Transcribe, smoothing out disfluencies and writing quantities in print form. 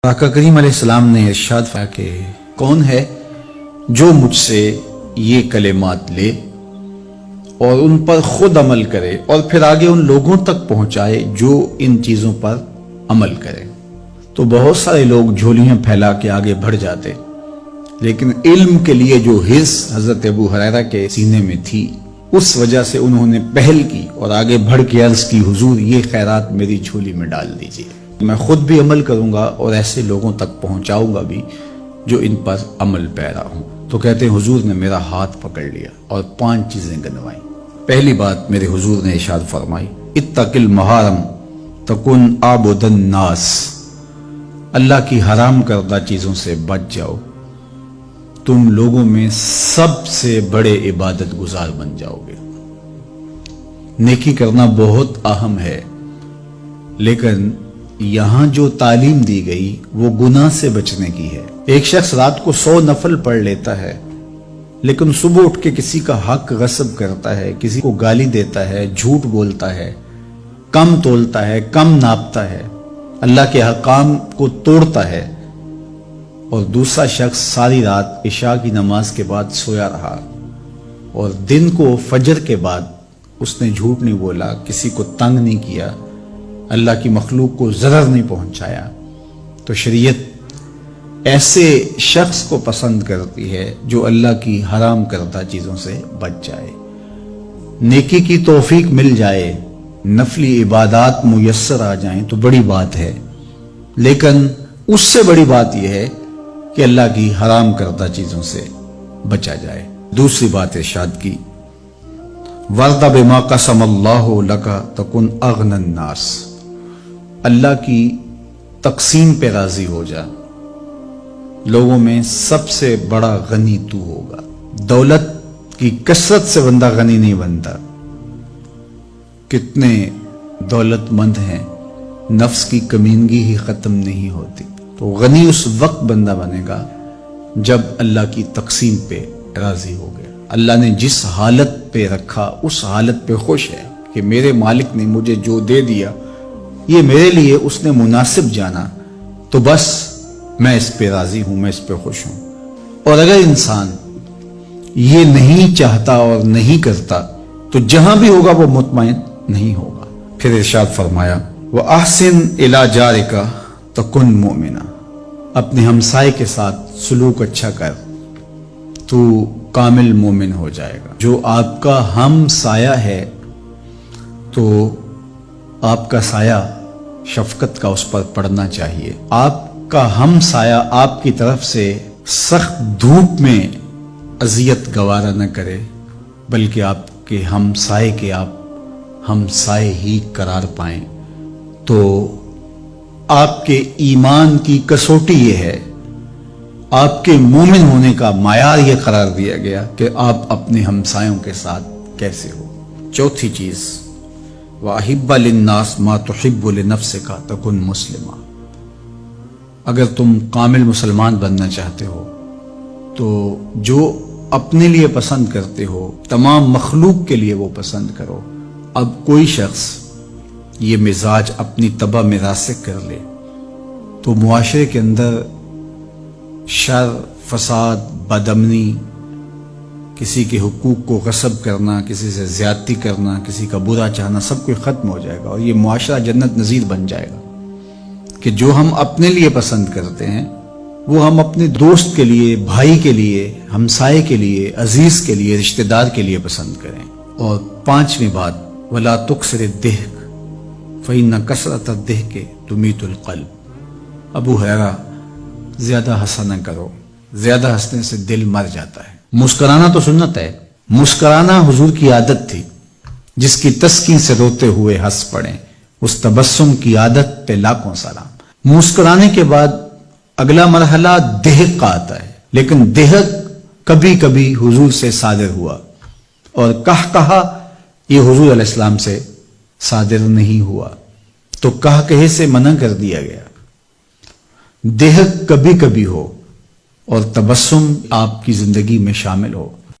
آقا کریم علیہ السلام نے ارشاد فرمایا کہ کون ہے جو مجھ سے یہ کلمات لے اور ان پر خود عمل کرے اور پھر آگے ان لوگوں تک پہنچائے جو ان چیزوں پر عمل کرے۔ تو بہت سارے لوگ جھولیاں پھیلا کے آگے بڑھ جاتے، لیکن علم کے لیے جو حرص حضرت ابو ہریرہ کے سینے میں تھی اس وجہ سے انہوں نے پہل کی اور آگے بڑھ کے عرض کی حضور یہ خیرات میری جھولی میں ڈال دیجئے، میں خود بھی عمل کروں گا اور ایسے لوگوں تک پہنچاؤں گا بھی جو ان پر عمل پیرا ہوں۔ تو کہتے ہیں حضور نے میرا ہاتھ پکڑ لیا اور 5 چیزیں گنوائیں۔ پہلی بات میرے حضور نے ارشاد فرمائی، اتق المحارم تکن عابد الناس، اللہ کی حرام کردہ چیزوں سے بچ جاؤ، تم لوگوں میں سب سے بڑے عبادت گزار بن جاؤ گے۔ نیکی کرنا بہت اہم ہے، لیکن یہاں جو تعلیم دی گئی وہ گناہ سے بچنے کی ہے۔ ایک شخص رات کو 100 نفل پڑھ لیتا ہے، لیکن صبح اٹھ کے کسی کا حق غصب کرتا ہے، کسی کو گالی دیتا ہے، جھوٹ بولتا ہے، کم تولتا ہے، کم ناپتا ہے، اللہ کے احکام کو توڑتا ہے، اور دوسرا شخص ساری رات عشاء کی نماز کے بعد سویا رہا اور دن کو فجر کے بعد اس نے جھوٹ نہیں بولا، کسی کو تنگ نہیں کیا، اللہ کی مخلوق کو ضرر نہیں پہنچایا، تو شریعت ایسے شخص کو پسند کرتی ہے جو اللہ کی حرام کردہ چیزوں سے بچ جائے۔ نیکی کی توفیق مل جائے، نفلی عبادات میسر آ جائیں تو بڑی بات ہے، لیکن اس سے بڑی بات یہ ہے کہ اللہ کی حرام کردہ چیزوں سے بچا جائے۔ دوسری بات ارشاد کی، وَرْضَ بِمَا قَسَمَ اللَّهُ لَكَ تَكُنْ أَغْنَى النَّاسِ، اللہ کی تقسیم پہ راضی ہو جا، لوگوں میں سب سے بڑا غنی تو ہوگا۔ دولت کی کثرت سے بندہ غنی نہیں بنتا، کتنے دولت مند ہیں، نفس کی کمینگی ہی ختم نہیں ہوتی۔ تو غنی اس وقت بندہ بنے گا جب اللہ کی تقسیم پہ راضی ہو گیا، اللہ نے جس حالت پہ رکھا اس حالت پہ خوش ہے کہ میرے مالک نے مجھے جو دے دیا یہ میرے لیے اس نے مناسب جانا، تو بس میں اس پہ راضی ہوں، میں اس پہ خوش ہوں۔ اور اگر انسان یہ نہیں چاہتا اور نہیں کرتا تو جہاں بھی ہوگا وہ مطمئن نہیں ہوگا۔ پھر ارشاد فرمایا، وَأَحْسِنْ إِلَى جَارِكَ تَكُنْ مُؤْمِنًا، اپنے ہمسائے کے ساتھ سلوک اچھا کر تو کامل مومن ہو جائے گا۔ جو آپ کا ہم سایہ ہے تو آپ کا سایہ شفقت کا اس پر پڑنا چاہیے۔ آپ کا ہم سایہ آپ کی طرف سے سخت دھوپ میں اذیت گوارا نہ کرے، بلکہ آپ کے ہم سائے کے آپ ہم سائے ہی قرار پائیں، تو آپ کے ایمان کی کسوٹی یہ ہے، آپ کے مومن ہونے کا معیار یہ قرار دیا گیا کہ آپ اپنے ہمسایوں کے ساتھ کیسے ہو۔ چوتھی چیز، وَأَحِبَّ لِلنَّاسِ مَا تُحِبُّ لِنَفْسِكَ تَكُنْ مُسْلِمًا، اگر تم کامل مسلمان بننا چاہتے ہو تو جو اپنے لیے پسند کرتے ہو تمام مخلوق کے لیے وہ پسند کرو۔ اب کوئی شخص یہ مزاج اپنی طبع میں راسخ کر لے تو معاشرے کے اندر شر، فساد، بدامنی، کسی کے حقوق کو غصب کرنا، کسی سے زیادتی کرنا، کسی کا برا چاہنا، سب کچھ ختم ہو جائے گا اور یہ معاشرہ جنت نظیر بن جائے گا کہ جو ہم اپنے لیے پسند کرتے ہیں وہ ہم اپنے دوست کے لیے، بھائی کے لیے، ہمسائے کے لیے، عزیز کے لیے، رشتہ دار کے لیے پسند کریں۔ اور 5ویں بات، وَلَا تُكْثِرِ الضِّحْكَ فَإِنَّ كَثْرَةَ الضِّحْكِ تُمِيتُ الْقَلْبَ، ابو ہریرہ زیادہ ہنسا نہ کرو، زیادہ ہنسنے سے دل مر جاتا ہے۔ مسکرانا تو سنت ہے، مسکرانا حضور کی عادت تھی، جس کی تسکین سے روتے ہوئے ہنس پڑیں، اس تبسم کی عادت پہ لاکھوں سلام۔ مسکرانے کے بعد اگلا مرحلہ دہک کا آتا ہے، لیکن دہک کبھی کبھی حضور سے صادر ہوا اور کہا یہ حضور علیہ السلام سے صادر نہیں ہوا، تو کہے سے منع کر دیا گیا۔ دہک کبھی کبھی ہو اور تبسم آپ کی زندگی میں شامل ہو،